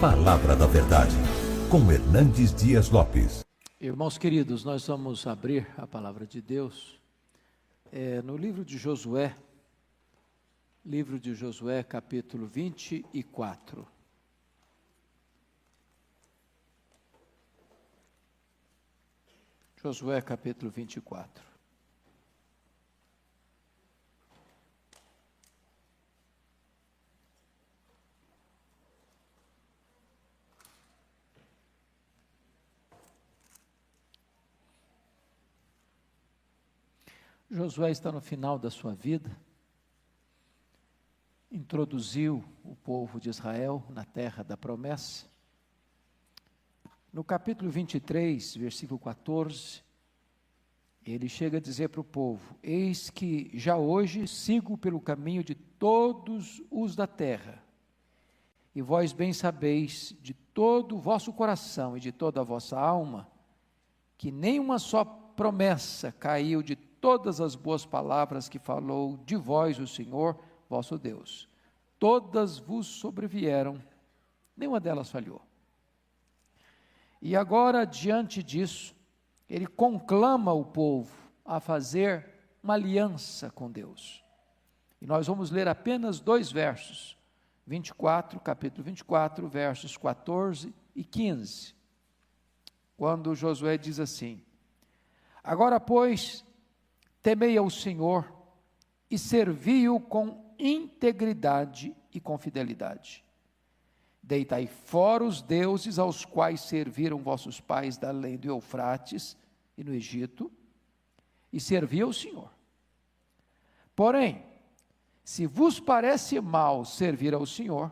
Palavra da Verdade, com Hernandes Dias Lopes. Irmãos queridos, nós vamos abrir a palavra de Deus no livro de Josué, capítulo 24. Josué, capítulo 24. Josué está no final da sua vida, introduziu o povo de Israel na terra da promessa. No capítulo 23, versículo 14, ele chega a dizer para o povo: eis que já hoje sigo pelo caminho de todos os da terra, e vós bem sabeis de todo o vosso coração e de toda a vossa alma, que nenhuma só promessa caiu de todas as boas palavras que falou de vós o Senhor, vosso Deus. Todas vos sobrevieram, nenhuma delas falhou. E agora, diante disso, ele conclama o povo a fazer uma aliança com Deus. E nós vamos ler apenas 2 versos, capítulo 24, versos 14 e 15. Quando Josué diz assim: agora, pois, temei ao Senhor e servi-o com integridade e com fidelidade. Deitai fora os deuses aos quais serviram vossos pais da além do Eufrates e no Egito, e servi ao Senhor. Porém, se vos parece mal servir ao Senhor,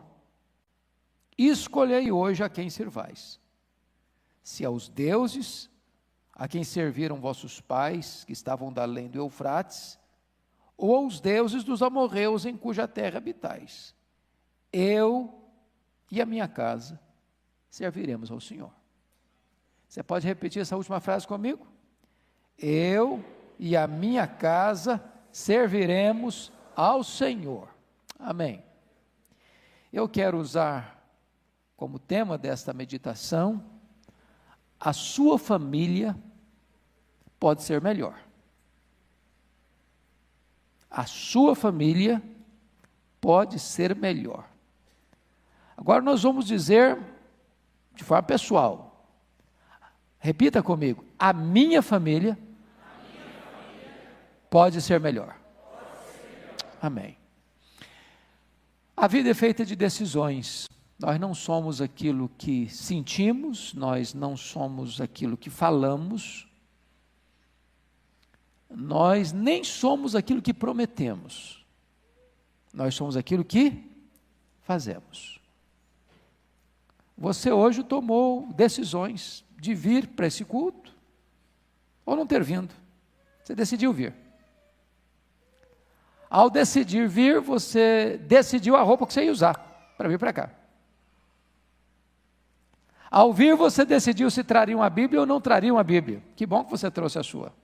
escolhei hoje a quem servais. Se aos deuses a quem serviram vossos pais, que estavam da além do Eufrates, ou aos deuses dos amorreus em cuja terra habitais. Eu e a minha casa serviremos ao Senhor. Você pode repetir essa última frase comigo? Eu e a minha casa serviremos ao Senhor. Amém. Eu quero usar como tema desta meditação: a sua família pode ser melhor. A sua família pode ser melhor. Agora nós vamos dizer de forma pessoal. Repita comigo: a minha família pode ser melhor. Amém. A vida é feita de decisões. Nós não somos aquilo que sentimos, nós não somos aquilo que falamos, nós nem somos aquilo que prometemos, nós somos aquilo que fazemos. Você hoje tomou decisões de vir para esse culto, ou não ter vindo, você decidiu vir. Ao decidir vir, você decidiu a roupa que você ia usar para vir para cá. Ao vir, você decidiu se traria uma Bíblia ou não traria uma Bíblia. Que bom que você trouxe a sua.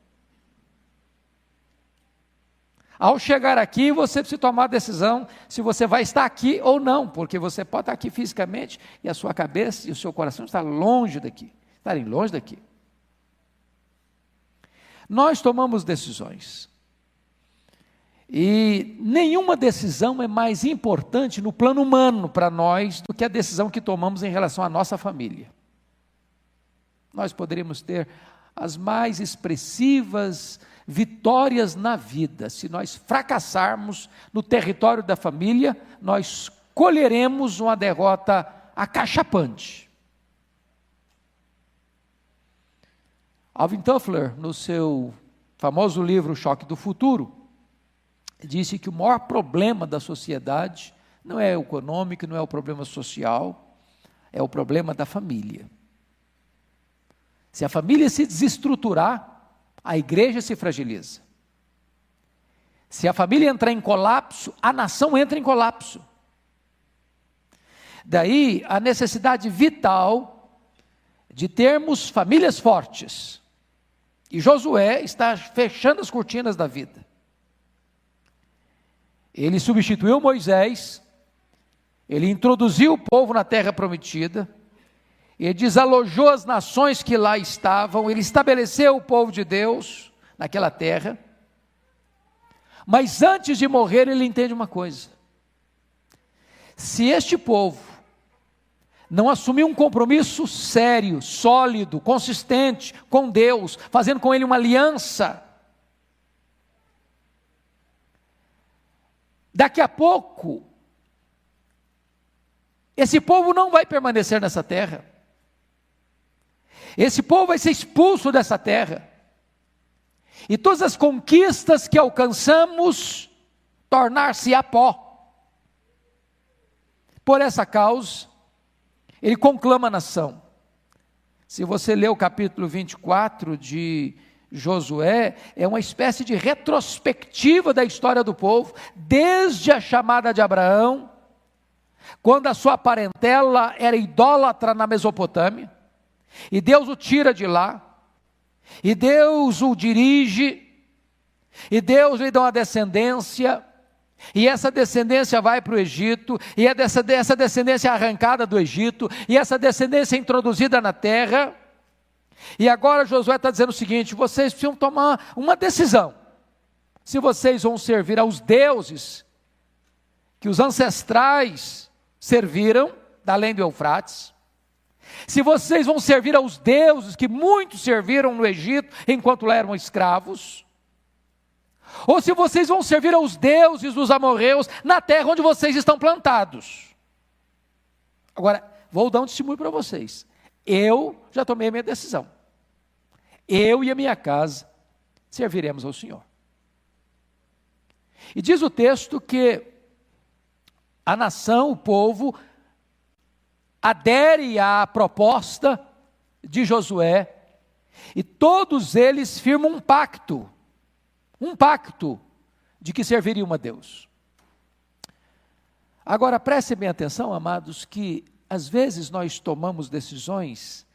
Ao chegar aqui, você precisa tomar a decisão se você vai estar aqui ou não, porque você pode estar aqui fisicamente e a sua cabeça e o seu coração estão longe daqui, estarem longe daqui. Nós tomamos decisões. E nenhuma decisão é mais importante no plano humano para nós do que a decisão que tomamos em relação à nossa família. Nós poderíamos ter as mais expressivas vitórias na vida. Se nós fracassarmos no território da família, nós colheremos uma derrota acachapante. Alvin Toffler, no seu famoso livro O Choque do Futuro, disse que o maior problema da sociedade não é econômico, não é o problema social, é o problema da família. Se a família se desestruturar, a igreja se fragiliza. Se a família entrar em colapso, a nação entra em colapso. Daí a necessidade vital de termos famílias fortes. E Josué está fechando as cortinas da vida. Ele substituiu Moisés Ele introduziu o povo na terra prometida, ele desalojou as nações que lá estavam, ele estabeleceu o povo de Deus naquela terra, mas antes de morrer ele entende uma coisa: se este povo não assumir um compromisso sério, sólido, consistente com Deus, fazendo com Ele uma aliança, daqui a pouco, esse povo não vai permanecer nessa terra, esse povo vai ser expulso dessa terra, e todas as conquistas que alcançamos, tornar-se a pó. Por essa causa, ele conclama a nação. Se você ler o capítulo 24 de Josué, é uma espécie de retrospectiva da história do povo, desde a chamada de Abraão, quando a sua parentela era idólatra na Mesopotâmia, e Deus o tira de lá, e Deus o dirige, e Deus lhe dá uma descendência, e essa descendência vai para o Egito, e essa descendência é arrancada do Egito, e essa descendência é introduzida na terra, e agora Josué está dizendo o seguinte: vocês precisam tomar uma decisão, se vocês vão servir aos deuses que os ancestrais serviram, da além do Eufrates, se vocês vão servir aos deuses que muitos serviram no Egito, enquanto lá eram escravos, ou se vocês vão servir aos deuses dos amorreus, na terra onde vocês estão plantados. Agora, vou dar um testemunho para vocês, eu já tomei a minha decisão, eu e a minha casa serviremos ao Senhor. E diz o texto que a nação, o povo, adere à proposta de Josué, e todos eles firmam um pacto de que serviriam a Deus. Agora prestem bem atenção, amados, que às vezes nós tomamos decisões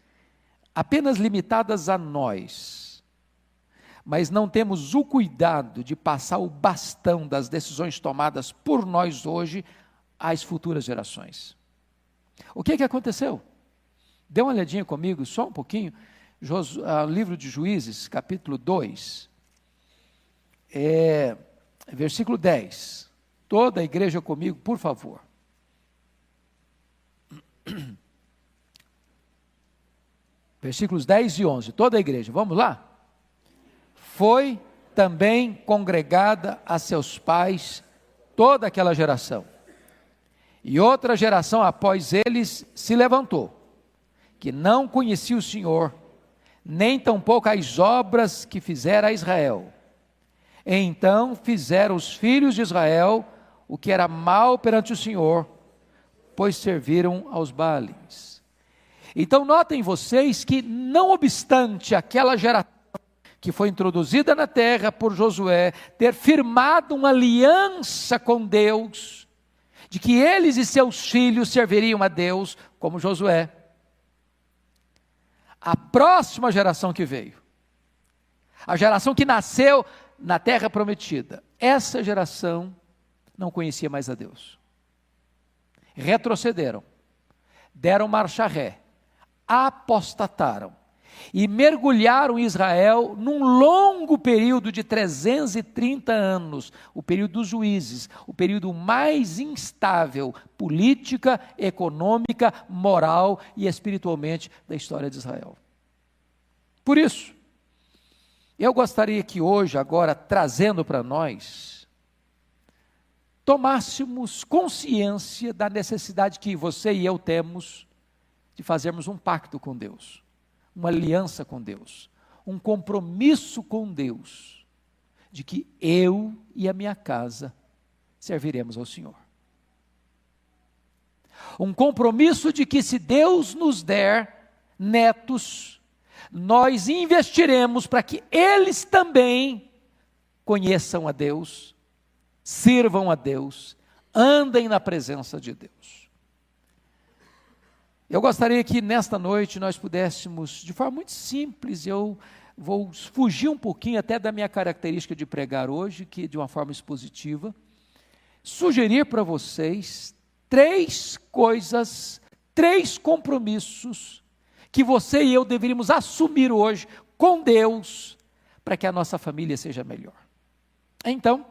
apenas limitadas a nós, mas não temos o cuidado de passar o bastão das decisões tomadas por nós hoje às futuras gerações. O que aconteceu? Dê uma olhadinha comigo, só um pouquinho, livro de Juízes, capítulo 2, versículo 10, toda a igreja comigo, por favor. Versículos 10 e 11, toda a igreja, vamos lá? Foi também congregada a seus pais toda aquela geração, e outra geração após eles se levantou, que não conhecia o Senhor, nem tampouco as obras que fizera a Israel. Então fizeram os filhos de Israel o que era mal perante o Senhor, pois serviram aos Baalins. Então notem vocês que, não obstante aquela geração que foi introduzida na terra por Josué, ter firmado uma aliança com Deus, de que eles e seus filhos serviriam a Deus, como Josué, a próxima geração que veio, a geração que nasceu na terra prometida, essa geração não conhecia mais a Deus, retrocederam, deram marcha ré, apostataram, e mergulharam Israel num longo período de 330 anos, o período dos juízes, o período mais instável, política, econômica, moral e espiritualmente da história de Israel. Por isso, eu gostaria que hoje, agora, trazendo para nós, tomássemos consciência da necessidade que você e eu temos de fazermos um pacto com Deus, uma aliança com Deus, um compromisso com Deus, de que eu e a minha casa serviremos ao Senhor. Um compromisso de que, se Deus nos der netos, nós investiremos para que eles também conheçam a Deus, sirvam a Deus, andem na presença de Deus. Eu gostaria que nesta noite nós pudéssemos, de forma muito simples, eu vou fugir um pouquinho até da minha característica de pregar hoje, que de uma forma expositiva, sugerir para vocês 3 coisas, 3 compromissos que você e eu deveríamos assumir hoje com Deus para que a nossa família seja melhor. Então,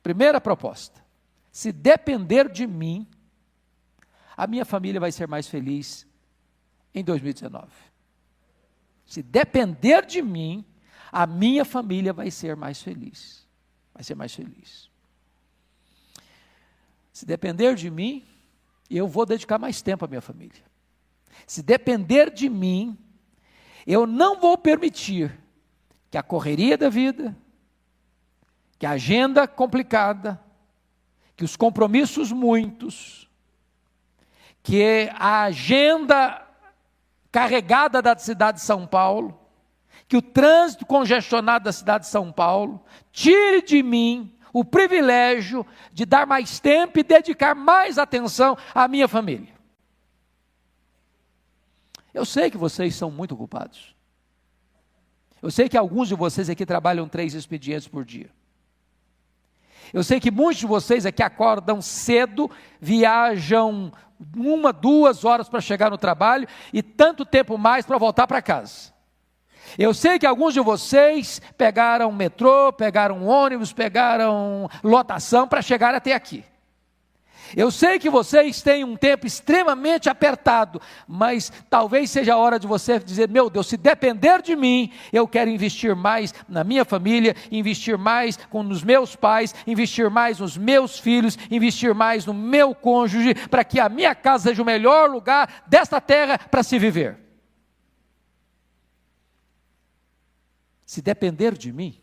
primeira proposta: se depender de mim, a minha família vai ser mais feliz em 2019. Se depender de mim, a minha família vai ser mais feliz. Vai ser mais feliz. Se depender de mim, eu vou dedicar mais tempo à minha família. Se depender de mim, eu não vou permitir que a correria da vida, que a agenda complicada, que os compromissos muitos, que a agenda carregada da cidade de São Paulo, que o trânsito congestionado da cidade de São Paulo, tire de mim o privilégio de dar mais tempo e dedicar mais atenção à minha família. Eu sei que vocês são muito ocupados. Eu sei que alguns de vocês aqui trabalham 3 expedientes por dia. Eu sei que muitos de vocês aqui acordam cedo, viajam 1, 2 horas para chegar no trabalho e tanto tempo mais para voltar para casa. Eu sei que alguns de vocês pegaram metrô, pegaram ônibus, pegaram lotação para chegar até aqui. Eu sei que vocês têm um tempo extremamente apertado, mas talvez seja a hora de você dizer: meu Deus, se depender de mim, eu quero investir mais na minha família, investir mais nos meus pais, investir mais nos meus filhos, investir mais no meu cônjuge, para que a minha casa seja o melhor lugar desta terra para se viver. Se depender de mim,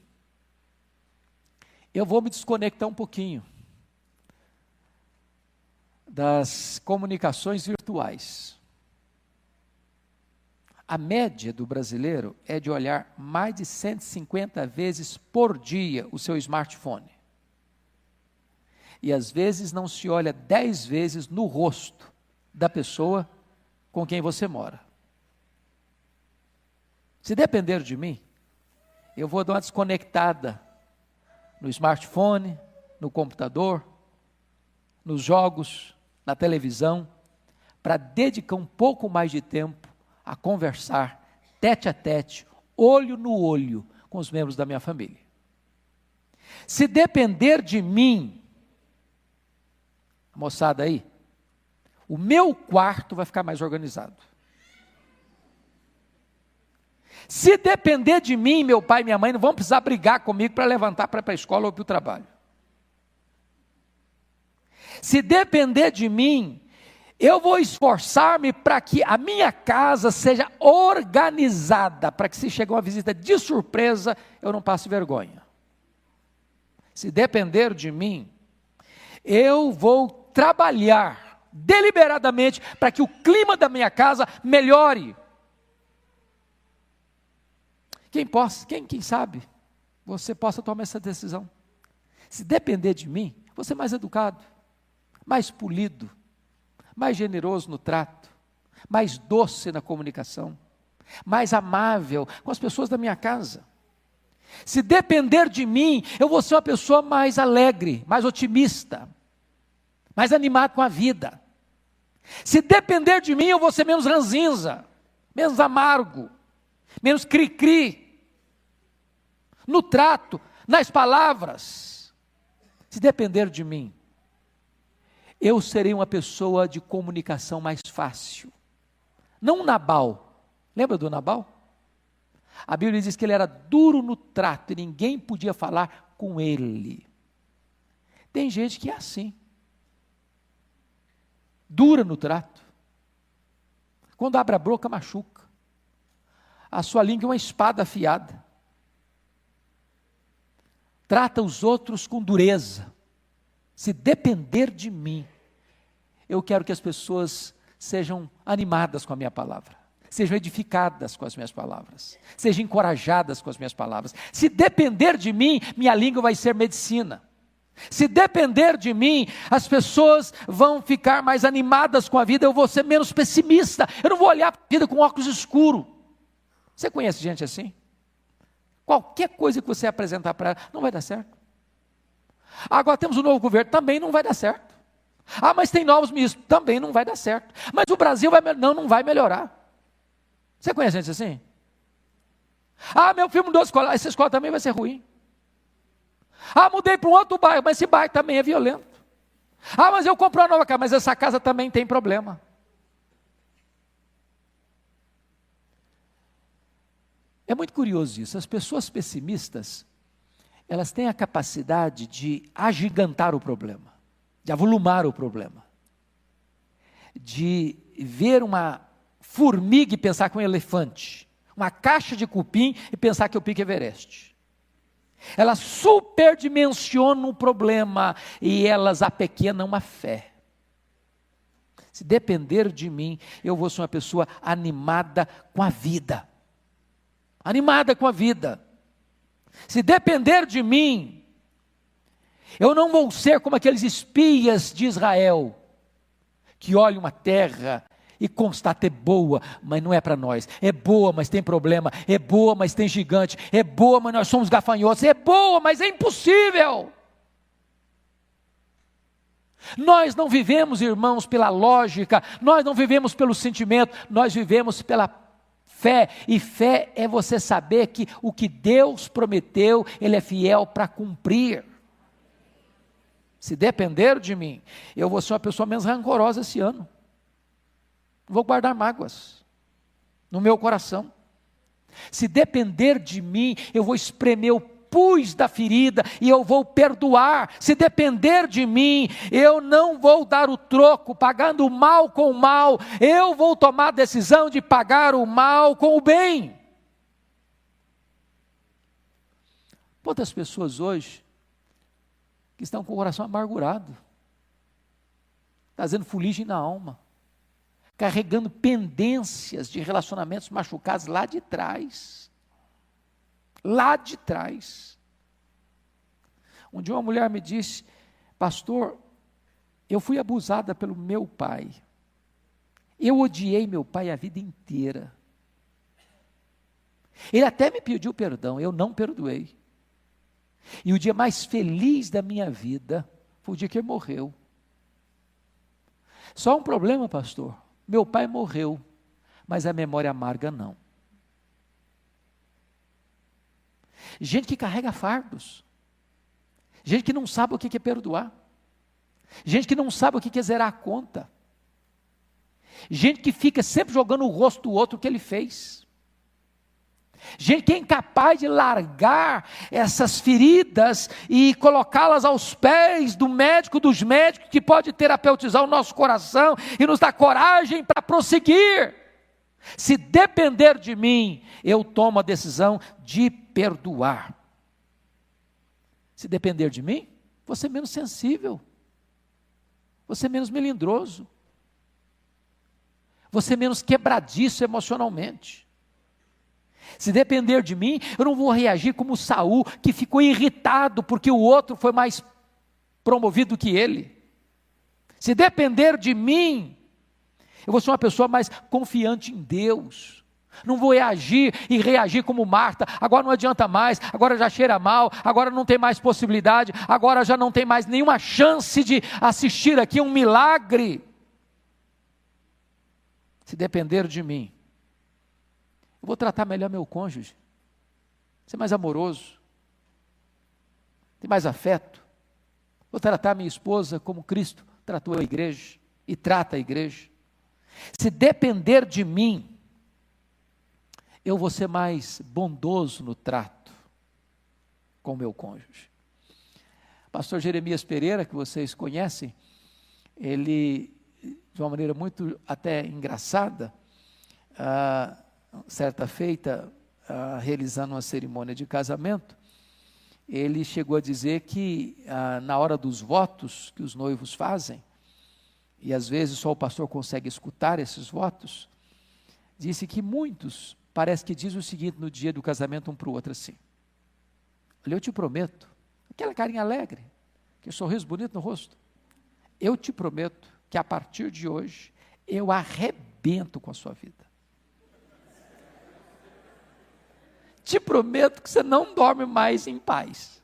eu vou me desconectar um pouquinho das comunicações virtuais. A média do brasileiro é de olhar mais de 150 vezes por dia o seu smartphone. E às vezes não se olha 10 vezes no rosto da pessoa com quem você mora. Se depender de mim, eu vou dar uma desconectada no smartphone, no computador, nos jogos, na televisão, para dedicar um pouco mais de tempo a conversar, tete a tete, olho no olho, com os membros da minha família. Se depender de mim, moçada aí, o meu quarto vai ficar mais organizado. Se depender de mim, meu pai e minha mãe não vão precisar brigar comigo para levantar para ir para a escola ou para o trabalho. Se depender de mim, eu vou esforçar-me para que a minha casa seja organizada, para que se chegar uma visita de surpresa, eu não passe vergonha. Se depender de mim, eu vou trabalhar deliberadamente para que o clima da minha casa melhore. Quem sabe, você possa tomar essa decisão. Se depender de mim, vou ser mais educado, mais polido, mais generoso no trato, mais doce na comunicação, mais amável com as pessoas da minha casa. Se depender de mim, eu vou ser uma pessoa mais alegre, mais otimista, mais animado com a vida. Se depender de mim, eu vou ser menos ranzinza, menos amargo, menos cri-cri, no trato, nas palavras. Se depender de mim, eu serei uma pessoa de comunicação mais fácil. Não Nabal. Lembra do Nabal? A Bíblia diz que ele era duro no trato e ninguém podia falar com ele. Tem gente que é assim. Dura no trato. Quando abre a boca, machuca. A sua língua é uma espada afiada. Trata os outros com dureza. Se depender de mim, eu quero que as pessoas sejam animadas com a minha palavra, sejam edificadas com as minhas palavras, sejam encorajadas com as minhas palavras. Se depender de mim, minha língua vai ser medicina. Se depender de mim, as pessoas vão ficar mais animadas com a vida, eu vou ser menos pessimista, eu não vou olhar para a vida com óculos escuros. Você conhece gente assim? Qualquer coisa que você apresentar para ela, não vai dar certo. Agora temos um novo governo, também não vai dar certo. Ah, mas tem novos ministros. Também não vai dar certo. Mas o Brasil não vai melhorar. Você conhece gente assim? Ah, meu filho mudou de escola. Essa escola também vai ser ruim. Ah, mudei para um outro bairro, mas esse bairro também é violento. Ah, mas eu comprei uma nova casa, mas essa casa também tem problema. É muito curioso isso. As pessoas pessimistas, elas têm a capacidade de agigantar o problema, de avolumar o problema, de ver uma formiga e pensar que é um elefante, uma caixa de cupim e pensar que é o Pico Everest. Elas superdimensionam o problema e elas apequenam a fé. Se depender de mim, eu vou ser uma pessoa animada com a vida. Animada com a vida. Se depender de mim, eu não vou ser como aqueles espias de Israel, que olham uma terra e constata é boa, mas não é para nós. É boa, mas tem problema. É boa, mas tem gigante. É boa, mas nós somos gafanhotos. É boa, mas é impossível. Nós não vivemos, irmãos, pela lógica. Nós não vivemos pelo sentimento. Nós vivemos pela fé. E fé é você saber que o que Deus prometeu, Ele é fiel para cumprir. Se depender de mim, eu vou ser uma pessoa menos rancorosa esse ano. Vou guardar mágoas no meu coração. Se depender de mim, eu vou espremer o pus da ferida e eu vou perdoar. Se depender de mim, eu não vou dar o troco, pagando o mal com o mal. Eu vou tomar a decisão de pagar o mal com o bem. Quantas pessoas hoje que estão com o coração amargurado, trazendo fuligem na alma, carregando pendências de relacionamentos machucados lá de trás. Lá de trás. Um dia uma mulher me disse: pastor, eu fui abusada pelo meu pai. Eu odiei meu pai a vida inteira. Ele até me pediu perdão, eu não perdoei. E o dia mais feliz da minha vida foi o dia que ele morreu. Só um problema, pastor. Meu pai morreu, mas a memória amarga não. Gente que carrega fardos. Gente que não sabe o que é perdoar. Gente que não sabe o que é zerar a conta. Gente que fica sempre jogando o rosto do outro que ele fez. Gente que é incapaz de largar essas feridas e colocá-las aos pés do médico dos médicos, que pode terapeutizar o nosso coração e nos dar coragem para prosseguir. Se depender de mim, eu tomo a decisão de perdoar. Se depender de mim, vou ser menos sensível, vou ser menos melindroso, vou ser menos quebradiço emocionalmente. Se depender de mim, eu não vou reagir como Saul, que ficou irritado porque o outro foi mais promovido que ele. Se depender de mim, eu vou ser uma pessoa mais confiante em Deus. Não vou reagir e reagir como Marta. Agora não adianta mais, agora já cheira mal, agora não tem mais possibilidade, agora já não tem mais nenhuma chance de assistir aqui um milagre. Se depender de mim, eu vou tratar melhor meu cônjuge, ser mais amoroso, ter mais afeto. Vou tratar minha esposa como Cristo tratou a igreja e trata a igreja. Se depender de mim, eu vou ser mais bondoso no trato com o meu cônjuge. Pastor Jeremias Pereira, que vocês conhecem, ele, de uma maneira muito até engraçada, certa feita, realizando uma cerimônia de casamento, ele chegou a dizer que na hora dos votos que os noivos fazem, e às vezes só o pastor consegue escutar esses votos, disse que muitos, parece que diz o seguinte no dia do casamento um para o outro assim: olha, eu te prometo, aquela carinha alegre, aquele sorriso bonito no rosto, eu te prometo que a partir de hoje, eu arrebento com a sua vida. Te prometo que você não dorme mais em paz.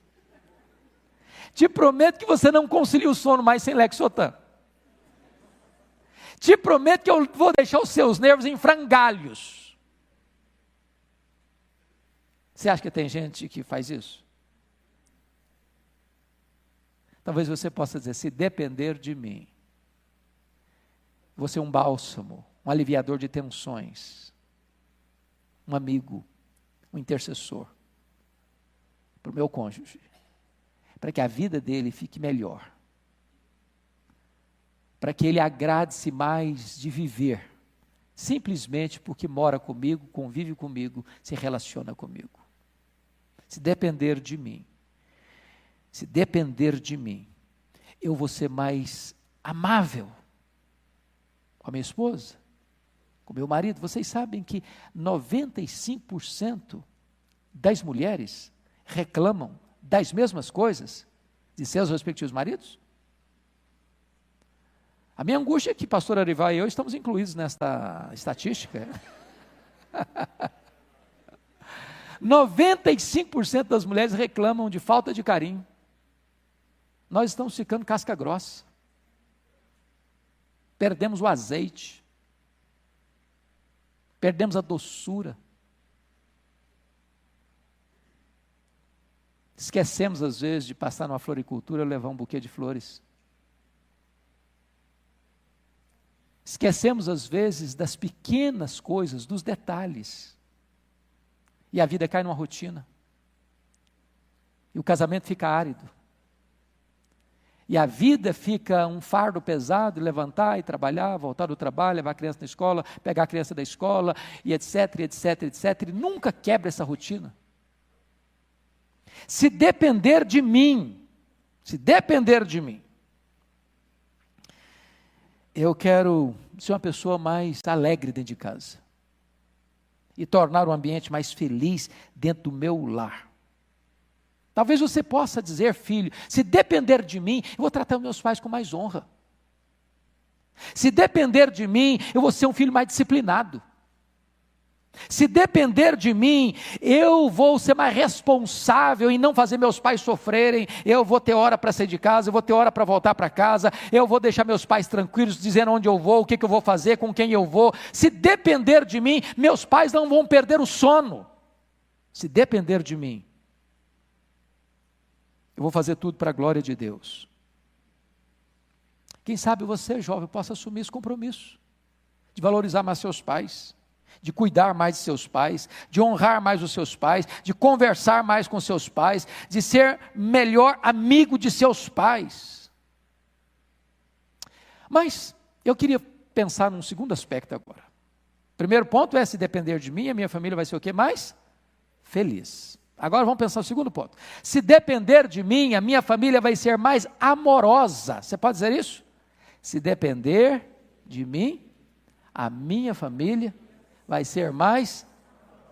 Te prometo que você não concilia o sono mais sem Lexotan. Te prometo que eu vou deixar os seus nervos em frangalhos. Você acha que tem gente que faz isso? Talvez você possa dizer, se depender de mim, vou ser um bálsamo, um aliviador de tensões, um amigo, um intercessor, para o meu cônjuge, para que a vida dele fique melhor, para que ele agrade-se mais de viver, simplesmente porque mora comigo, convive comigo, se relaciona comigo. Se depender de mim, eu vou ser mais amável com a minha esposa, com o meu marido. Vocês sabem que 95% das mulheres reclamam das mesmas coisas de seus respectivos maridos? A minha angústia é que pastor Arival e eu estamos incluídos nesta estatística. 95% das mulheres reclamam de falta de carinho. Nós estamos ficando casca grossa. Perdemos o azeite. Perdemos a doçura. Esquecemos às vezes de passar numa floricultura e levar um buquê de flores. Esquecemos às vezes das pequenas coisas, dos detalhes. E a vida cai numa rotina. E o casamento fica árido. E a vida fica um fardo pesado, levantar e trabalhar, voltar do trabalho, levar a criança na escola, pegar a criança da escola, e etc, etc, etc. E nunca quebra essa rotina. Se depender de mim, eu quero ser uma pessoa mais alegre dentro de casa. E tornar o ambiente mais feliz dentro do meu lar. Talvez você possa dizer, filho, se depender de mim, eu vou tratar meus pais com mais honra. Se depender de mim, eu vou ser um filho mais disciplinado. Se depender de mim, eu vou ser mais responsável em não fazer meus pais sofrerem. Eu vou ter hora para sair de casa, eu vou ter hora para voltar para casa, eu vou deixar meus pais tranquilos, dizendo onde eu vou, o que eu vou fazer, com quem eu vou. Se depender de mim, meus pais não vão perder o sono. Se depender de mim, eu vou fazer tudo para a glória de Deus. Quem sabe você, jovem, possa assumir esse compromisso, de valorizar mais seus pais, de cuidar mais de seus pais, de honrar mais os seus pais, de conversar mais com seus pais, de ser melhor amigo de seus pais. Mas eu queria pensar num segundo aspecto agora. Primeiro ponto é, se depender de mim, a minha família vai ser o quê? Mais feliz. Agora vamos pensar no segundo ponto. Se depender de mim, a minha família vai ser mais amorosa. Você pode dizer isso? Se depender de mim, a minha família vai ser mais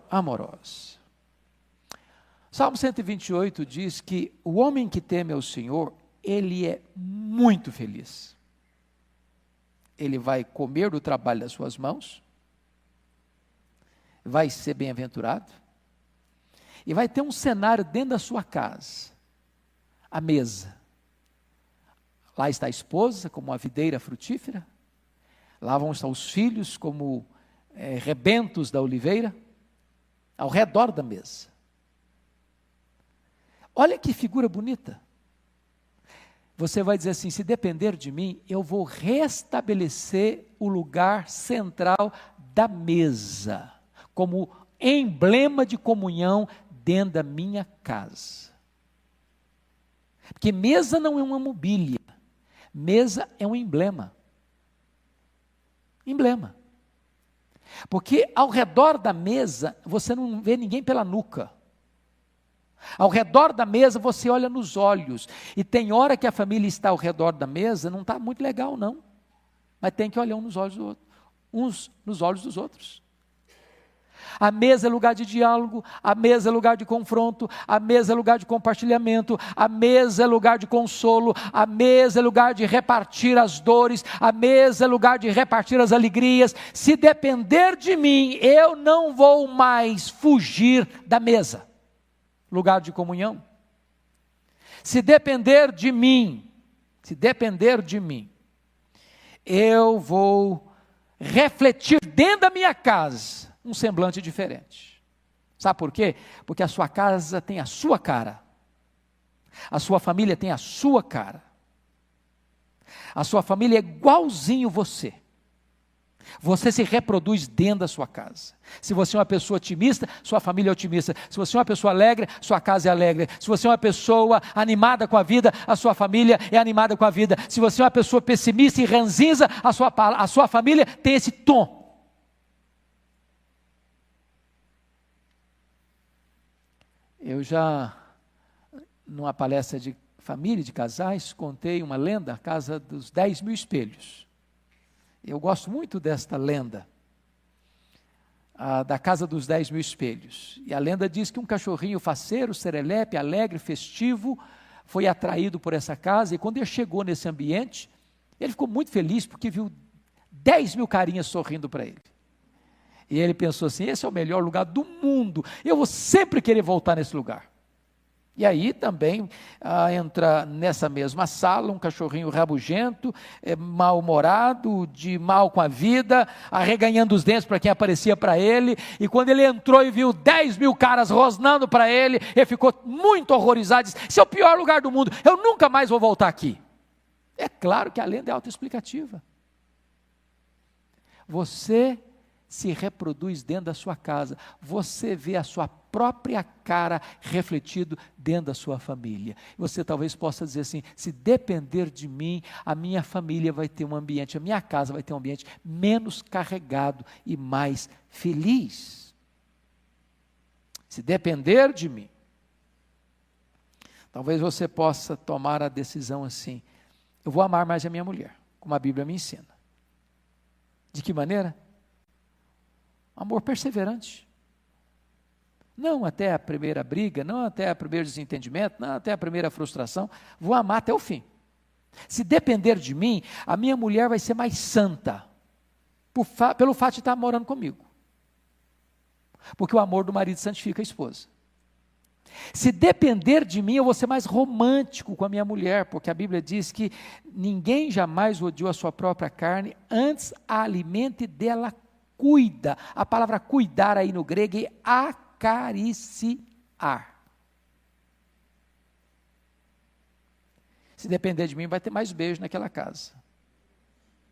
amorosa. Salmo 128 diz que o homem que teme ao Senhor, ele é muito feliz. Ele vai comer do trabalho das suas mãos, vai ser bem-aventurado, e vai ter um cenário dentro da sua casa, a mesa. Lá está a esposa, como uma videira frutífera, lá vão estar os filhos, como rebentos da oliveira, ao redor da mesa. Olha que figura bonita. Você vai dizer assim, se depender de mim, eu vou restabelecer o lugar central da mesa, como emblema de comunhão dentro da minha casa. Porque mesa não é uma mobília, mesa é um emblema. Emblema. Porque ao redor da mesa, você não vê ninguém pela nuca. Ao redor da mesa, você olha nos olhos. E tem hora que a família está ao redor da mesa, não está muito legal não. Mas tem que olhar uns nos olhos dos outros. A mesa é lugar de diálogo, a mesa é lugar de confronto, a mesa é lugar de compartilhamento, a mesa é lugar de consolo, a mesa é lugar de repartir as dores, a mesa é lugar de repartir as alegrias. Se depender de mim, eu não vou mais fugir da mesa, lugar de comunhão. Se depender de mim, eu vou refletir dentro da minha casa um semblante diferente. Sabe por quê? Porque a sua casa tem a sua cara. A sua família tem a sua cara. A sua família é igualzinho você. Você se reproduz dentro da sua casa. Se você é uma pessoa otimista, sua família é otimista. Se você é uma pessoa alegre, sua casa é alegre. Se você é uma pessoa animada com a vida, a sua família é animada com a vida. Se você é uma pessoa pessimista e ranzinza, a sua família tem esse tom. Eu já, numa palestra de família, de casais, contei uma lenda, a casa dos 10.000 espelhos. Eu gosto muito desta lenda, da casa dos 10.000 espelhos. E a lenda diz que um cachorrinho faceiro, serelepe, alegre, festivo, foi atraído por essa casa, e quando ele chegou nesse ambiente, ele ficou muito feliz, porque viu 10.000 carinhas sorrindo para ele. E ele pensou assim, esse é o melhor lugar do mundo, eu vou sempre querer voltar nesse lugar. E aí também entra nessa mesma sala um cachorrinho rabugento, mal-humorado, de mal com a vida, arreganhando os dentes para quem aparecia para ele, e quando ele entrou e viu 10.000 caras rosnando para ele, ele ficou muito horrorizado, disse, esse é o pior lugar do mundo, eu nunca mais vou voltar aqui. É claro que a lenda é autoexplicativa. Você se reproduz dentro da sua casa, você vê a sua própria cara refletido dentro da sua família. Você talvez possa dizer assim, se depender de mim, a minha família vai ter um ambiente, a minha casa vai ter um ambiente menos carregado e mais feliz. Se depender de mim. Talvez você possa tomar a decisão assim, eu vou amar mais a minha mulher, como a Bíblia me ensina. De que maneira? Amor perseverante. Não até a primeira briga, não até o primeiro desentendimento, não até a primeira frustração. Vou amar até o fim. Se depender de mim, a minha mulher vai ser mais santa, pelo fato de estar morando comigo. Porque o amor do marido santifica a esposa. Se depender de mim, eu vou ser mais romântico com a minha mulher, porque a Bíblia diz que ninguém jamais odiou a sua própria carne, antes a alimente dela cuida. A palavra cuidar aí no grego é acariciar. Se depender de mim, vai ter mais beijo naquela casa.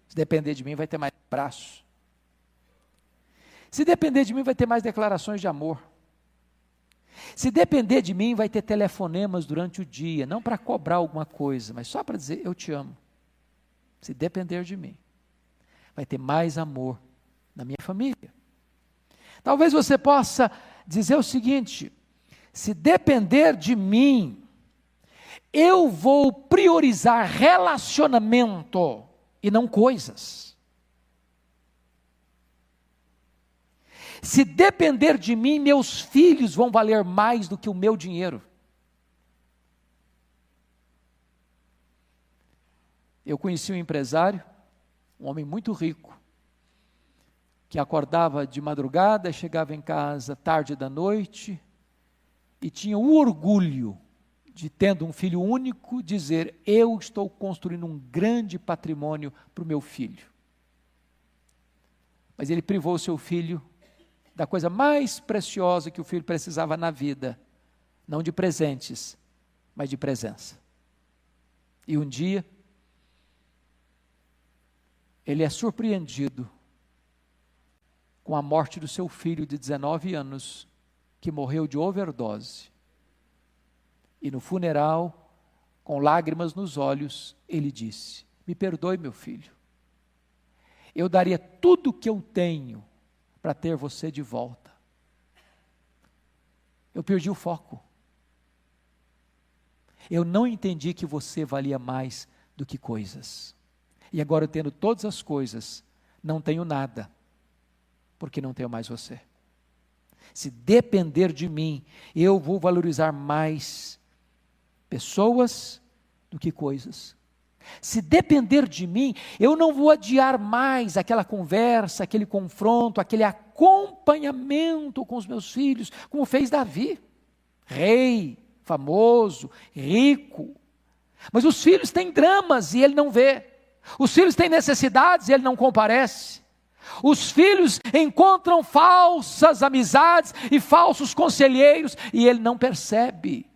Se depender de mim, vai ter mais abraço. Se depender de mim, vai ter mais declarações de amor. Se depender de mim, vai ter telefonemas durante o dia, não para cobrar alguma coisa, mas só para dizer, eu te amo. Se depender de mim, vai ter mais amor na minha família. Talvez você possa dizer o seguinte, se depender de mim, eu vou priorizar relacionamento e não coisas. Se depender de mim, meus filhos vão valer mais do que o meu dinheiro. Eu conheci um empresário, um homem muito rico, que acordava de madrugada, chegava em casa tarde da noite, e tinha o orgulho de, tendo um filho único, dizer, eu estou construindo um grande patrimônio para o meu filho. Mas ele privou o seu filho da coisa mais preciosa que o filho precisava na vida, não de presentes, mas de presença. E um dia, ele é surpreendido com a morte do seu filho de 19 anos, que morreu de overdose. E no funeral, com lágrimas nos olhos, ele disse, me perdoe, meu filho, eu daria tudo o que eu tenho para ter você de volta. Eu perdi o foco. Eu não entendi que você valia mais do que coisas. E agora, tendo todas as coisas, não tenho nada, porque não tenho mais você. Se depender de mim, eu vou valorizar mais pessoas do que coisas. Se depender de mim, eu não vou adiar mais aquela conversa, aquele confronto, aquele acompanhamento com os meus filhos, como fez Davi, rei, famoso, rico. Mas os filhos têm dramas e ele não vê. Os filhos têm necessidades e ele não comparece. Os filhos encontram falsas amizades e falsos conselheiros e ele não percebe.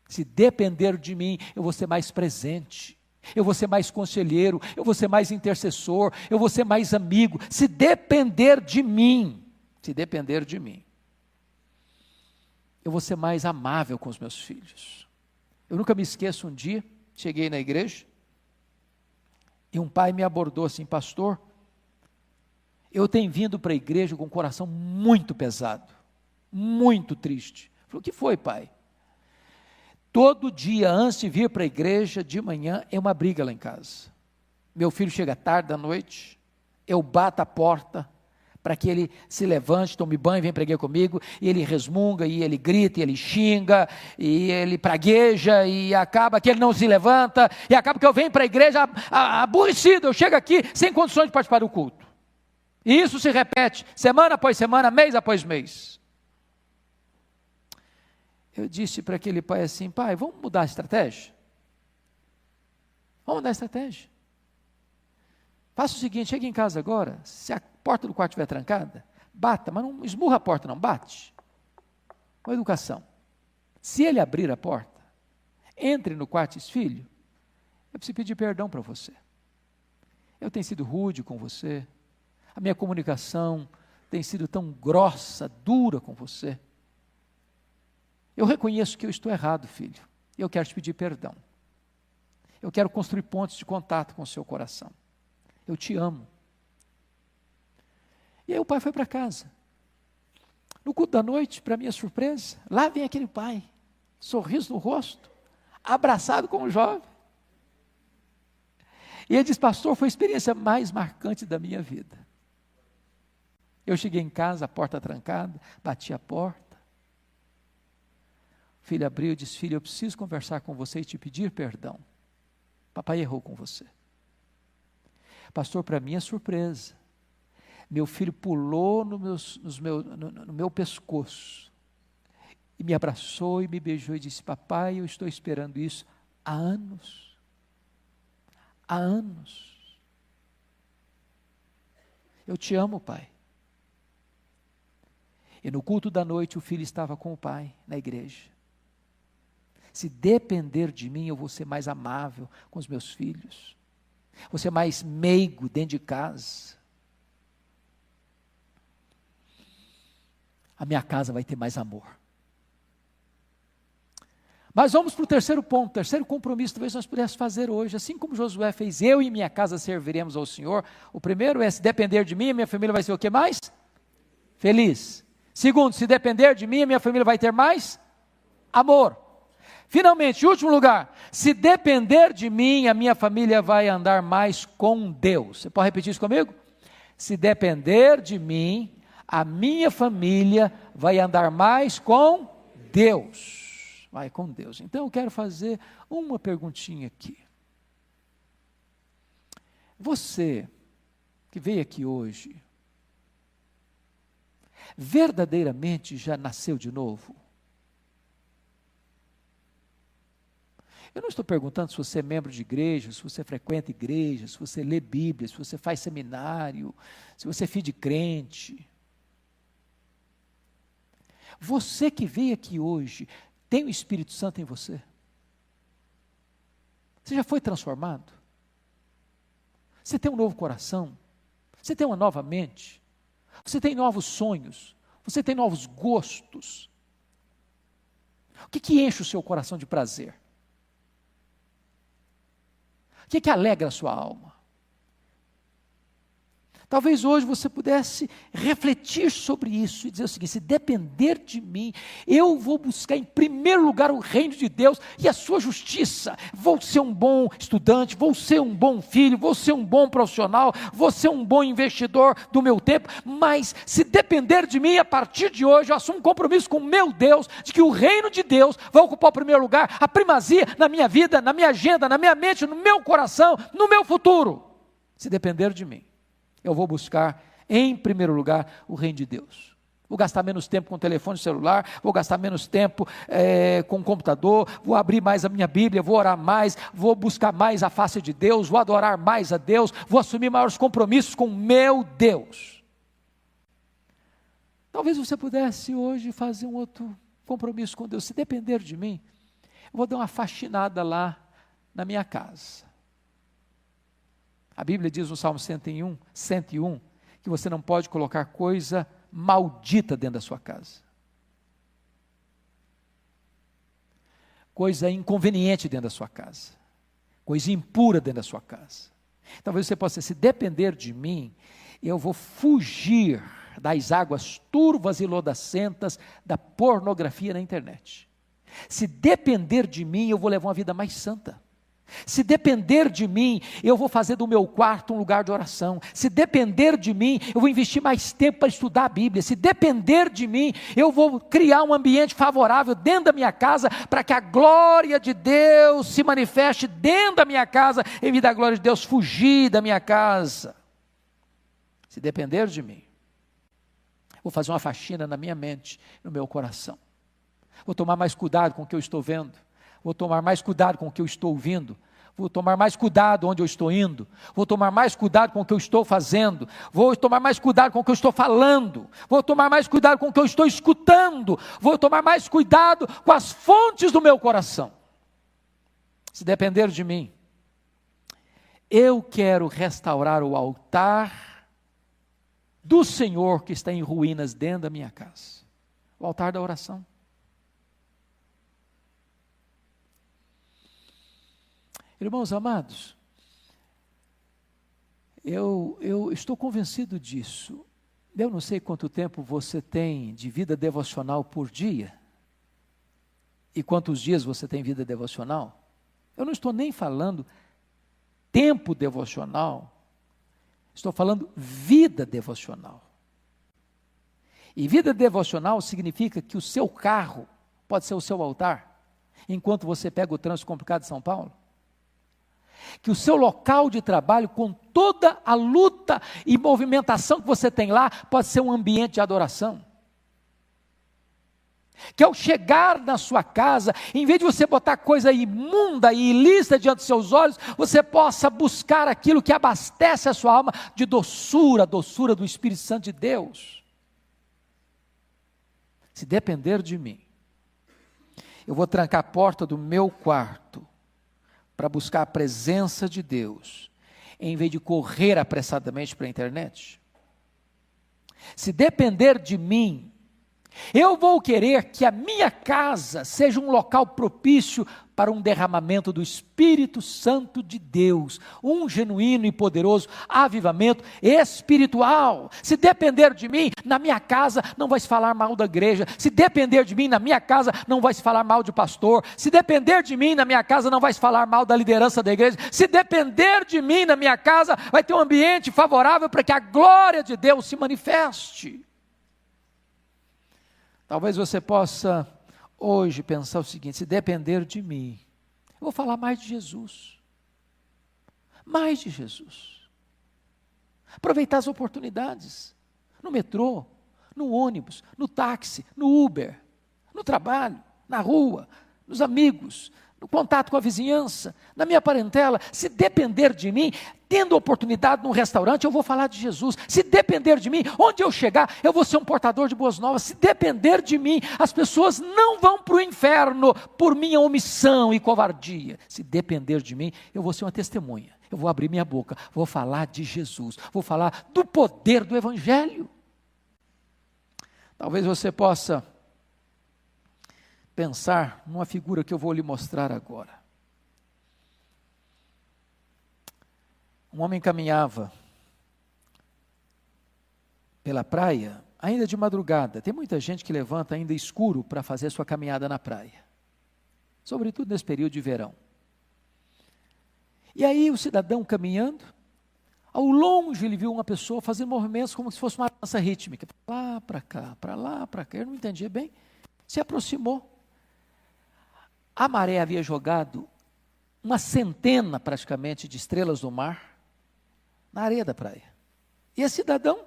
Se depender de mim, eu vou ser mais presente, eu vou ser mais conselheiro, eu vou ser mais intercessor, eu vou ser mais amigo. Se depender de mim, eu vou ser mais amável com os meus filhos. Eu nunca me esqueço, um dia, cheguei na igreja, e um pai me abordou assim: pastor, eu tenho vindo para a igreja com o coração muito pesado, muito triste. Eu falei: o que foi, pai? Todo dia antes de vir para a igreja, de manhã, é uma briga lá em casa. Meu filho chega tarde da noite, eu bato a porta, para que ele se levante, tome banho, venha pregar comigo, e ele resmunga, e ele grita, e ele xinga, e ele pragueja, e acaba que ele não se levanta, e acaba que eu venho para a igreja aborrecido, eu chego aqui sem condições de participar do culto. E isso se repete, semana após semana, mês após mês. Eu disse para aquele pai assim: pai, vamos mudar a estratégia? Vamos mudar a estratégia. Faça o seguinte, chegue em casa agora, se a porta do quarto estiver trancada, bata, mas não esmurra a porta não, bate. Com educação. Se ele abrir a porta, entre no quarto e diz: filho, eu preciso pedir perdão para você. Eu tenho sido rude com você, a minha comunicação tem sido tão grossa, dura com você. Eu reconheço que eu estou errado, filho, e eu quero te pedir perdão. Eu quero construir pontos de contato com o seu coração. Eu te amo. E aí o pai foi para casa. No culto da noite, para minha surpresa, lá vem aquele pai, sorriso no rosto, abraçado com o jovem. E ele diz: pastor, foi a experiência mais marcante da minha vida. Eu cheguei em casa, a porta trancada, bati a porta. O filho abriu e disse: filho, eu preciso conversar com você e te pedir perdão. Papai errou com você. Pastor, para minha surpresa, meu filho pulou no meu pescoço, e me abraçou e me beijou e disse: papai, eu estou esperando isso há anos. Há anos. Eu te amo, pai. E no culto da noite o filho estava com o pai na igreja. Se depender de mim, eu vou ser mais amável com os meus filhos, vou ser mais meigo dentro de casa. A minha casa vai ter mais amor. Mas vamos para o terceiro ponto, terceiro compromisso, talvez nós pudéssemos fazer hoje, assim como Josué fez: eu e minha casa serviremos ao Senhor. O primeiro é: se depender de mim, a minha família vai ser o que mais? Feliz. Segundo, se depender de mim, a minha família vai ter mais amor. Finalmente, em último lugar, se depender de mim, a minha família vai andar mais com Deus. Você pode repetir isso comigo? Se depender de mim, a minha família vai andar mais com Deus. Vai com Deus. Então eu quero fazer uma perguntinha aqui. Você que veio aqui hoje, verdadeiramente já nasceu de novo? Eu não estou perguntando se você é membro de igreja, se você frequenta igreja, se você lê Bíblia, se você faz seminário, se você é filho de crente. Você que veio aqui hoje, tem o Espírito Santo em você? Você já foi transformado? Você tem um novo coração? Você tem uma nova mente? Você tem novos sonhos? Você tem novos gostos? O que enche o seu coração de prazer? O que alegra a sua alma? Talvez hoje você pudesse refletir sobre isso e dizer o seguinte: se depender de mim, eu vou buscar em primeiro lugar o reino de Deus e a sua justiça. Vou ser um bom estudante, vou ser um bom filho, vou ser um bom profissional, vou ser um bom investidor do meu tempo, mas se depender de mim, a partir de hoje eu assumo um compromisso com o meu Deus, de que o reino de Deus vai ocupar o primeiro lugar, a primazia na minha vida, na minha agenda, na minha mente, no meu coração, no meu futuro. Se depender de mim, eu vou buscar, em primeiro lugar, o reino de Deus. vou gastar menos tempo com o telefone celular, vou gastar menos tempo com o computador, vou abrir mais a minha Bíblia, vou orar mais, vou buscar mais a face de Deus, vou adorar mais a Deus, vou assumir maiores compromissos com o meu Deus. Talvez você pudesse hoje fazer um outro compromisso com Deus. Se depender de mim, eu vou dar uma faxinada lá na minha casa. A Bíblia diz no Salmo 101, que você não pode colocar coisa maldita dentro da sua casa. Coisa inconveniente dentro da sua casa. Coisa impura dentro da sua casa. Talvez você possa dizer, se depender de mim, eu vou fugir das águas turvas e lodacentas da pornografia na internet. Se depender de mim, eu vou levar uma vida mais santa. Se depender de mim, eu vou fazer do meu quarto um lugar de oração. Se depender de mim, eu vou investir mais tempo para estudar a Bíblia. Se depender de mim, eu vou criar um ambiente favorável dentro da minha casa, para que a glória de Deus se manifeste dentro da minha casa, em vez da glória de Deus fugir da minha casa. Se depender de mim, vou fazer uma faxina na minha mente, no meu coração. Vou tomar mais cuidado com o que eu estou vendo. Vou tomar mais cuidado com o que eu estou ouvindo. Vou tomar mais cuidado onde eu estou indo. Vou tomar mais cuidado com o que eu estou fazendo. Vou tomar mais cuidado com o que eu estou falando. Vou tomar mais cuidado com o que eu estou escutando. Vou tomar mais cuidado com as fontes do meu coração. Se depender de mim, eu quero restaurar o altar do Senhor que está em ruínas dentro da minha casa. O altar da oração. Irmãos amados, eu estou convencido disso. Eu não sei quanto tempo você tem de vida devocional por dia, e quantos dias você tem vida devocional. Eu não estou nem falando tempo devocional, estou falando vida devocional. E vida devocional significa que o seu carro pode ser o seu altar, enquanto você pega o trânsito complicado de São Paulo. Que o seu local de trabalho, com toda a luta e movimentação que você tem lá, pode ser um ambiente de adoração. Que ao chegar na sua casa, em vez de você botar coisa imunda e ilícita diante dos seus olhos, você possa buscar aquilo que abastece a sua alma de doçura, a doçura do Espírito Santo de Deus. Se depender de mim, eu vou trancar a porta do meu quarto, para buscar a presença de Deus, em vez de correr apressadamente para a internet. Se depender de mim, eu vou querer que a minha casa seja um local propício para um derramamento do Espírito Santo de Deus, um genuíno e poderoso avivamento espiritual. Se depender de mim, na minha casa não vai se falar mal da igreja. Se depender de mim, na minha casa não vai se falar mal de pastor. Se depender de mim, na minha casa não vai se falar mal da liderança da igreja. Se depender de mim, na minha casa vai ter um ambiente favorável para que a glória de Deus se manifeste. Talvez você possa hoje pensar o seguinte: se depender de mim, eu vou falar mais de Jesus. Mais de Jesus. Aproveitar as oportunidades. No metrô, no ônibus, no táxi, no Uber, no trabalho, na rua, nos amigos, no contato com a vizinhança, na minha parentela. Se depender de mim, tendo oportunidade num restaurante, eu vou falar de Jesus. Se depender de mim, onde eu chegar, eu vou ser um portador de boas novas. Se depender de mim, as pessoas não vão para o inferno por minha omissão e covardia. Se depender de mim, eu vou ser uma testemunha. Eu vou abrir minha boca, vou falar de Jesus, vou falar do poder do Evangelho. Talvez você possa pensar numa figura que eu vou lhe mostrar agora. Um homem caminhava pela praia, ainda de madrugada. Tem muita gente que levanta ainda escuro para fazer sua caminhada na praia, sobretudo nesse período de verão. E aí o cidadão caminhando, ao longe ele viu uma pessoa fazendo movimentos como se fosse uma dança rítmica, lá para cá, para lá, para cá. Eu não entendia bem, se aproximou. A maré havia jogado uma centena praticamente de estrelas do mar na areia da praia. E esse cidadão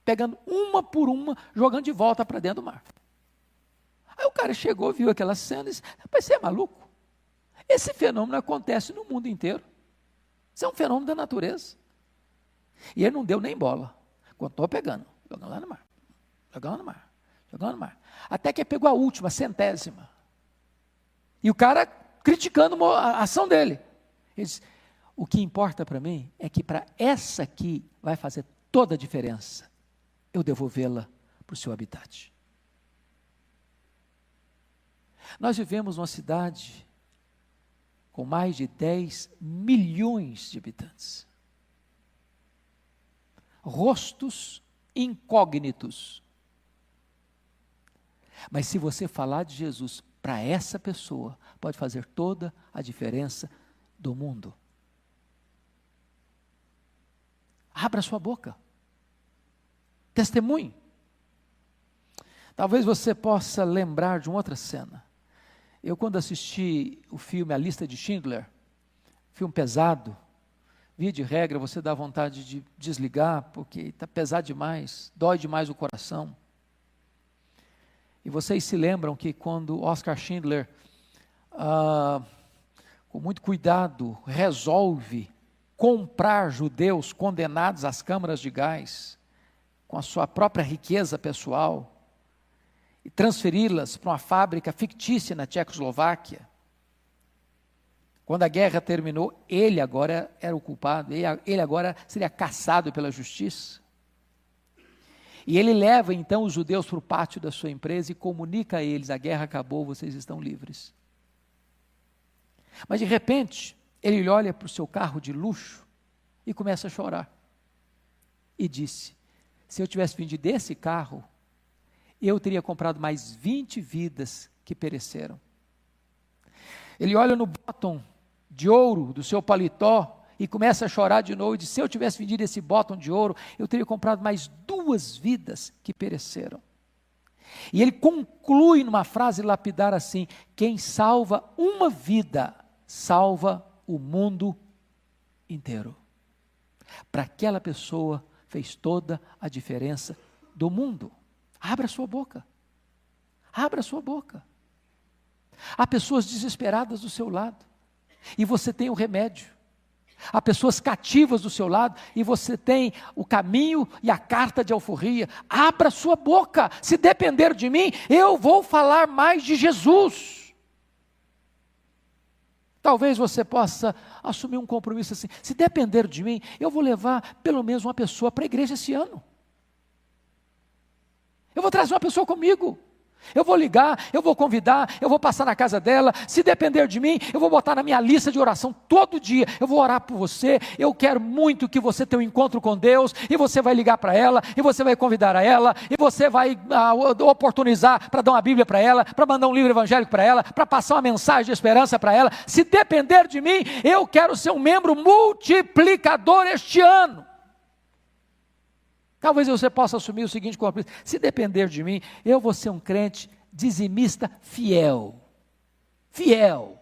pegando uma por uma, jogando de volta para dentro do mar. Aí o cara chegou, viu aquela cena e disse, rapaz, você é maluco? Esse fenômeno acontece no mundo inteiro. Isso é um fenômeno da natureza. E ele não deu nem bola. Continuou pegando, jogando lá no mar, jogando no mar, jogando no mar. Até que ele pegou a última, a centésima. E o cara criticando a ação dele. Ele disse, o que importa para mim é que para essa aqui vai fazer toda a diferença. Eu devolvê-la para o seu habitat. Nós vivemos numa cidade com mais de 10 milhões de habitantes. Rostos incógnitos. Mas se você falar de Jesus para essa pessoa, pode fazer toda a diferença do mundo. Abra sua boca. Testemunhe. Talvez você possa lembrar de uma outra cena. Eu, quando assisti o filme A Lista de Schindler, filme pesado, via de regra, você dá vontade de desligar, porque está pesado demais, dói demais o coração. E vocês se lembram que quando Oskar Schindler, com muito cuidado, resolve comprar judeus condenados às câmaras de gás, com a sua própria riqueza pessoal, e transferi-las para uma fábrica fictícia na Tchecoslováquia. Quando a guerra terminou, ele agora era o culpado, ele agora seria caçado pela justiça. E ele leva então os judeus para o pátio da sua empresa e comunica a eles, a guerra acabou, vocês estão livres. Mas de repente, ele olha para o seu carro de luxo e começa a chorar. E disse, se eu tivesse vendido esse carro, eu teria comprado mais 20 vidas que pereceram. Ele olha no bottom de ouro do seu paletó e começa a chorar de novo e diz, se eu tivesse vendido esse bottom de ouro, eu teria comprado mais 2 vidas que pereceram. E ele conclui numa frase lapidar assim, quem salva uma vida, salva o mundo inteiro. Para aquela pessoa fez toda a diferença do mundo. Abra sua boca. Abra sua boca. Há pessoas desesperadas do seu lado e você tem o remédio. Há pessoas cativas do seu lado e você tem o caminho e a carta de alforria. Abra sua boca. Se depender de mim, eu vou falar mais de Jesus. Talvez você possa assumir um compromisso assim. Se depender de mim, eu vou levar pelo menos uma pessoa para a igreja esse ano. Eu vou trazer uma pessoa comigo. Eu vou ligar, eu vou convidar, eu vou passar na casa dela. Se depender de mim, eu vou botar na minha lista de oração todo dia. Eu vou orar por você. Eu quero muito que você tenha um encontro com Deus. E você vai ligar para ela, e você vai convidar a ela, e você vai oportunizar para dar uma Bíblia para ela, para mandar um livro evangélico para ela, para passar uma mensagem de esperança para ela. Se depender de mim, eu quero ser um membro multiplicador este ano. Talvez você possa assumir o seguinte compromisso, se depender de mim, eu vou ser um crente dizimista fiel. Fiel.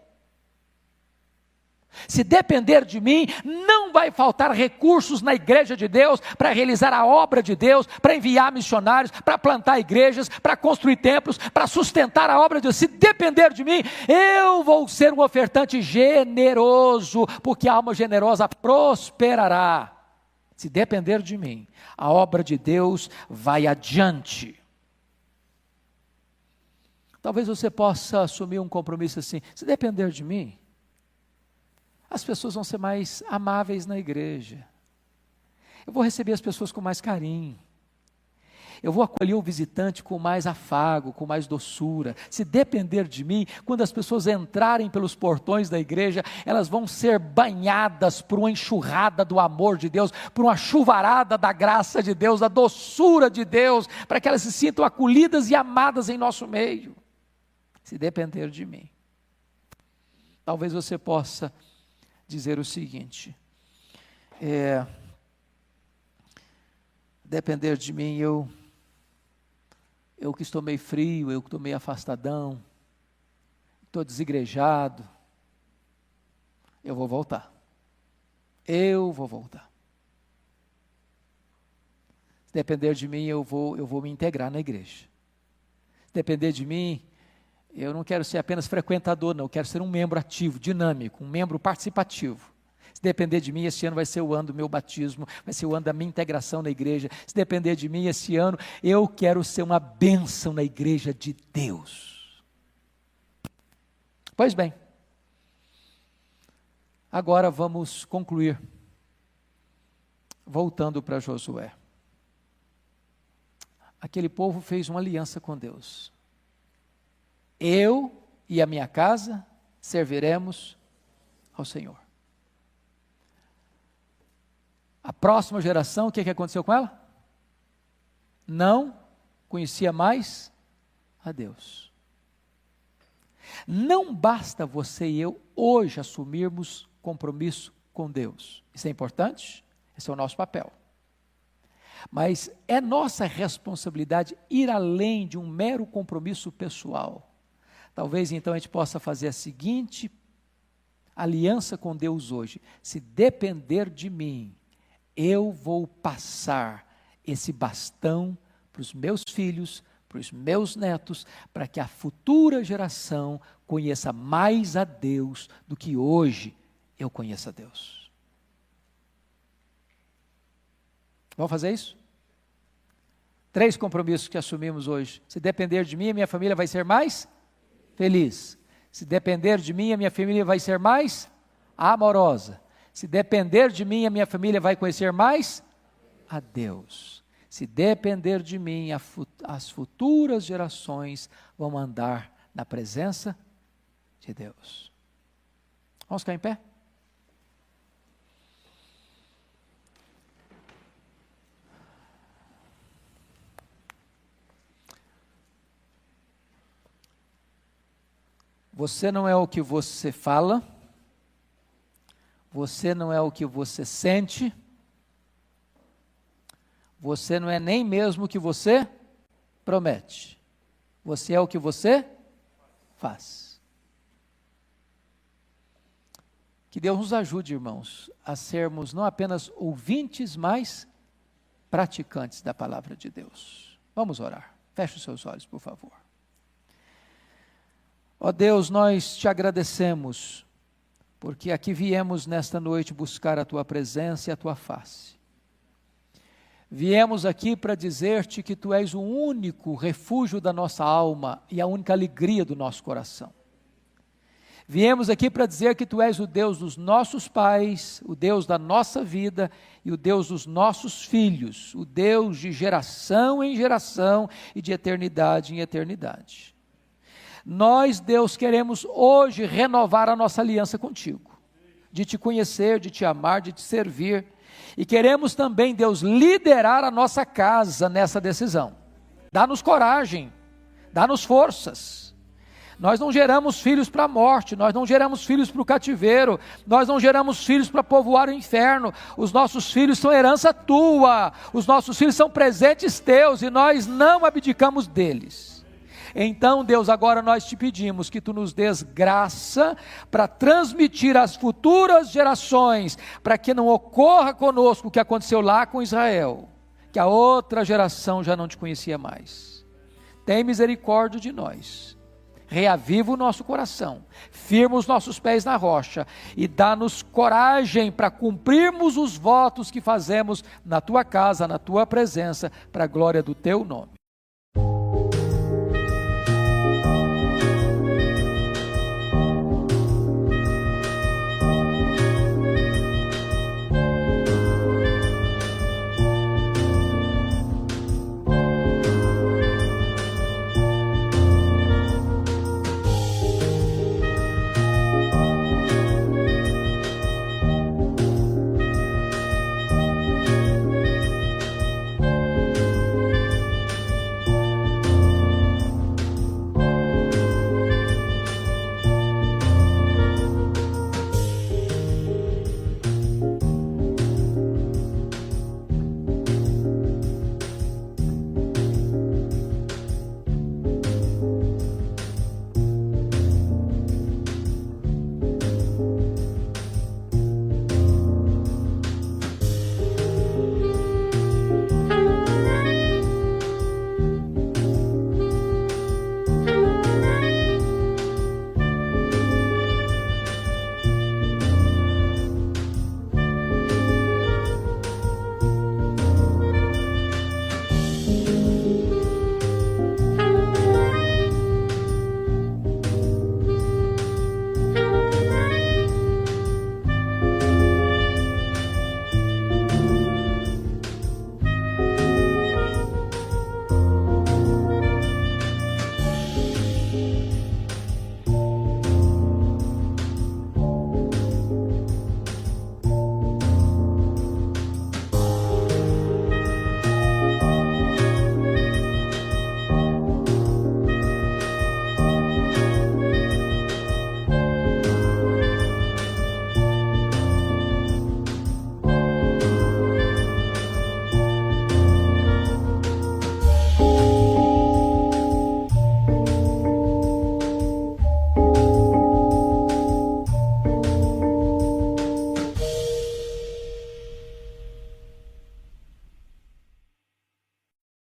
Se depender de mim, não vai faltar recursos na igreja de Deus para realizar a obra de Deus, para enviar missionários, para plantar igrejas, para construir templos, para sustentar a obra de Deus. Se depender de mim, eu vou ser um ofertante generoso, porque a alma generosa prosperará. Se depender de mim, a obra de Deus vai adiante. Talvez você possa assumir um compromisso assim, se depender de mim, as pessoas vão ser mais amáveis na igreja. Eu vou receber as pessoas com mais carinho. Eu vou acolher o visitante com mais afago, com mais doçura. Se depender de mim, quando as pessoas entrarem pelos portões da igreja, elas vão ser banhadas por uma enxurrada do amor de Deus, por uma chuvarada da graça de Deus, da doçura de Deus, para que elas se sintam acolhidas e amadas em nosso meio. Se depender de mim. Talvez você possa dizer o seguinte, depender de mim, eu que estou meio frio, eu que estou meio afastadão, estou desigrejado, eu vou voltar. Se depender de mim, eu vou me integrar na igreja. Se depender de mim, eu não quero ser apenas frequentador, não. Eu quero ser um membro ativo, dinâmico, um membro participativo. Se depender de mim, esse ano vai ser o ano do meu batismo, vai ser o ano da minha integração na igreja. Se depender de mim, esse ano, eu quero ser uma bênção na igreja de Deus. Pois bem, agora vamos concluir, voltando para Josué. Aquele povo fez uma aliança com Deus. Eu e a minha casa serviremos ao Senhor. A próxima geração, o que aconteceu com ela? Não conhecia mais a Deus. Não basta você e eu hoje assumirmos compromisso com Deus. Isso é importante? Esse é o nosso papel. Mas é nossa responsabilidade ir além de um mero compromisso pessoal. Talvez então a gente possa fazer a seguinte aliança com Deus hoje: se depender de mim, eu vou passar esse bastão para os meus filhos, para os meus netos, para que a futura geração conheça mais a Deus do que hoje eu conheço a Deus. Vamos fazer isso? 3 compromissos que assumimos hoje. Se depender de mim, a minha família vai ser mais feliz. Se depender de mim, a minha família vai ser mais amorosa. Se depender de mim, a minha família vai conhecer mais a Deus. Se depender de mim, as futuras gerações vão andar na presença de Deus. Vamos ficar em pé? Você não é o que você fala, você não é o que você sente, você não é nem mesmo o que você promete, você é o que você faz. Que Deus nos ajude, irmãos, a sermos não apenas ouvintes, mas praticantes da palavra de Deus. Vamos orar. Feche os seus olhos, por favor. Ó Deus, nós te agradecemos, porque aqui viemos nesta noite buscar a tua presença e a tua face. Viemos aqui para dizer-te que tu és o único refúgio da nossa alma e a única alegria do nosso coração. Viemos aqui para dizer que tu és o Deus dos nossos pais, o Deus da nossa vida e o Deus dos nossos filhos, o Deus de geração em geração e de eternidade em eternidade. Nós, Deus, queremos hoje renovar a nossa aliança contigo, de te conhecer, de te amar, de te servir, e queremos também, Deus, liderar a nossa casa nessa decisão. Dá-nos coragem, dá-nos forças. Nós não geramos filhos para a morte, nós não geramos filhos para o cativeiro, nós não geramos filhos para povoar o inferno. Os nossos filhos são herança tua, os nossos filhos são presentes teus e nós não abdicamos deles. Então, Deus, agora nós te pedimos que tu nos dês graça para transmitir às futuras gerações, para que não ocorra conosco o que aconteceu lá com Israel, que a outra geração já não te conhecia mais. Tem misericórdia de nós, reaviva o nosso coração, firma os nossos pés na rocha e dá-nos coragem para cumprirmos os votos que fazemos na tua casa, na tua presença, para a glória do teu nome.